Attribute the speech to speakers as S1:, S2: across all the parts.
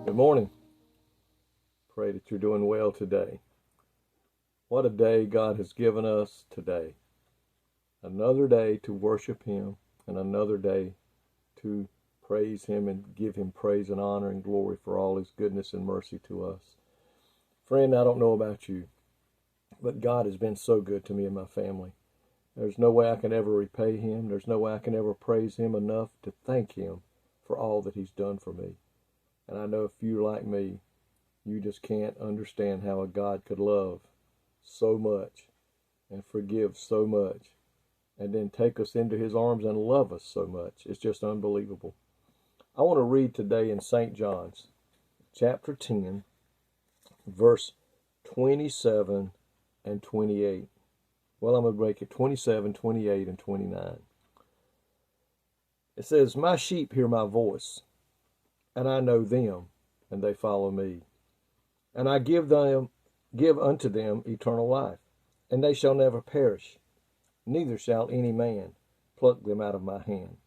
S1: Good morning. Pray that you're doing well today. What a day God has given us today. Another day to worship Him and another day to praise Him and give Him praise and honor and glory for all His goodness and mercy to us. Friend, I don't know about you, but God has been so good to me and my family. There's no way I can ever repay Him. There's no way I can ever praise Him enough to thank Him for all that He's done for me. And I know if you're like me, you just can't understand how a God could love so much and forgive so much and then take us into His arms and love us so much. It's just unbelievable. I want to read today in St. John's chapter 10, verse 27 and 28. Well, I'm going to break it 27, 28, and 29. It says, "My sheep hear my voice, and I know them, and they follow me. And I give unto them eternal life, and they shall never perish, neither shall any man pluck them out of my hand.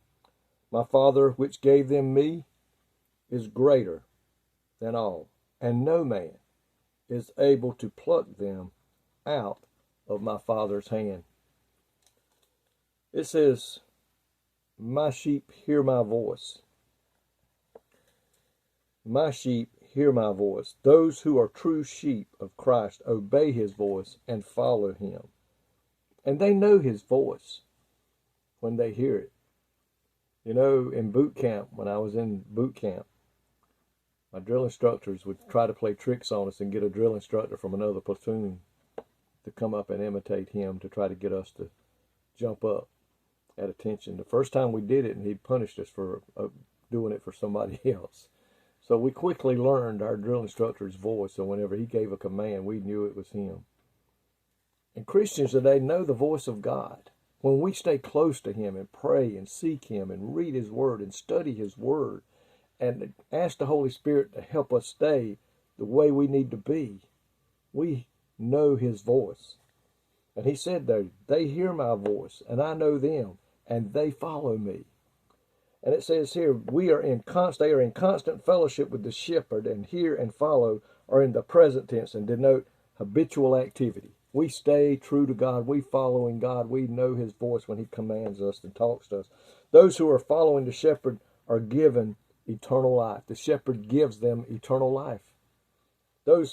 S1: My Father which gave them me is greater than all, and no man is able to pluck them out of my Father's hand." It says, "My sheep hear my voice. My sheep hear my voice. Those who are true sheep of Christ obey His voice and follow Him. And they know His voice when they hear it." You know, in boot camp, when I was in boot camp, my drill instructors would try to play tricks on us and get a drill instructor from another platoon to come up and imitate him to try to get us to jump up at attention. The first time we did it, and he punished us for doing it for somebody else. So we quickly learned our drill instructor's voice, so whenever he gave a command, we knew it was him. And Christians today know the voice of God. When we stay close to Him and pray and seek Him and read His Word and study His Word and ask the Holy Spirit to help us stay the way we need to be, we know His voice. And He said there, "They hear my voice, and I know them, and they follow me." And it says here, they are in constant fellowship with the shepherd, and hear and follow are in the present tense and denote habitual activity. We stay true to God. We follow in God. We know His voice when He commands us and talks to us. Those who are following the shepherd are given eternal life. The shepherd gives them eternal life. Those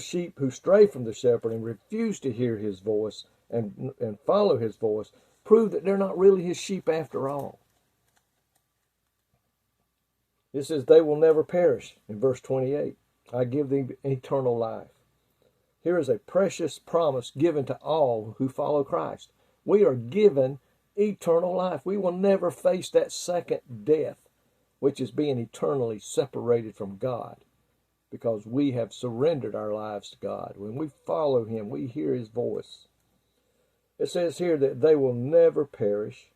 S1: sheep who stray from the shepherd and refuse to hear His voice and follow His voice prove that they're not really His sheep after all. It says they will never perish in verse 28. "I give them eternal life." Here is a precious promise given to all who follow Christ. We are given eternal life. We will never face that second death, which is being eternally separated from God, because we have surrendered our lives to God. When we follow Him, we hear His voice. It says here that they will never perish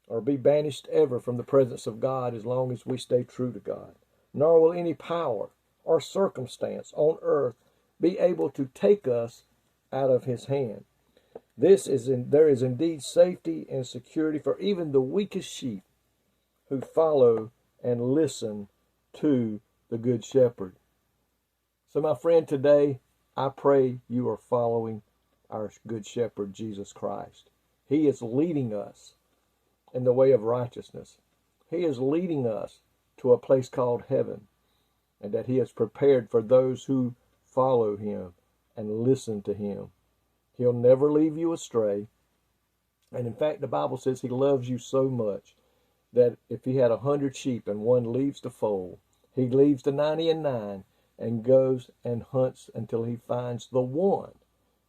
S1: or be banished ever from the presence of God as long as we stay true to God. Nor will any power or circumstance on earth be able to take us out of His hand. There is indeed safety and security for even the weakest sheep who follow and listen to the Good Shepherd. So my friend, today I pray you are following our Good Shepherd, Jesus Christ. He is leading us in the way of righteousness. He is leading us to a place called heaven, and that He has prepared for those who follow Him and listen to Him. He'll never leave you astray. And in fact, the Bible says He loves you so much that if He had 100 sheep and one leaves the fold, He leaves the 99 and goes and hunts until He finds the one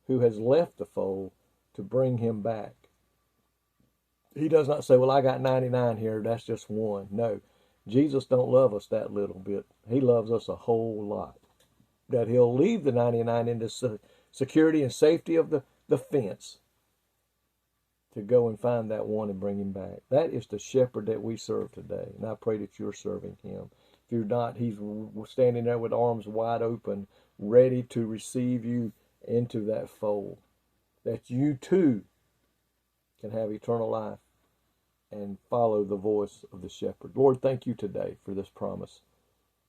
S1: who has left the fold to bring him back. He does not say, "Well, I got 99 here, that's just one." No, Jesus don't love us that little bit. He loves us a whole lot. That He'll leave the 99 in the security and safety of the fence to go and find that one and bring him back. That is the shepherd that we serve today, and I pray that you're serving Him. If you're not, He's standing there with arms wide open, ready to receive you into that fold, that you too can have eternal life and follow the voice of the shepherd. Lord, thank you today for this promise.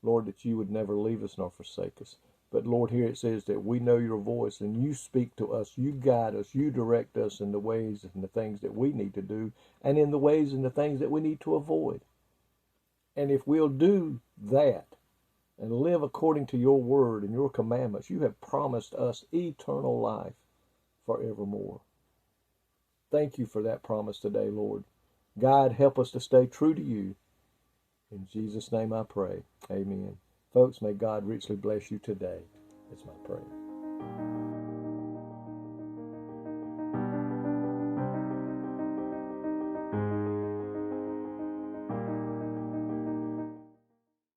S1: Lord, that you would never leave us nor forsake us. But Lord, here it says that we know your voice and you speak to us, you guide us, you direct us in the ways and the things that we need to do, and in the ways and the things that we need to avoid. And if we'll do that and live according to your word and your commandments, you have promised us eternal life forevermore. Thank you for that promise today, Lord. God, help us to stay true to you. In Jesus' name I pray. Amen. Folks, may God richly bless you today. It's my prayer.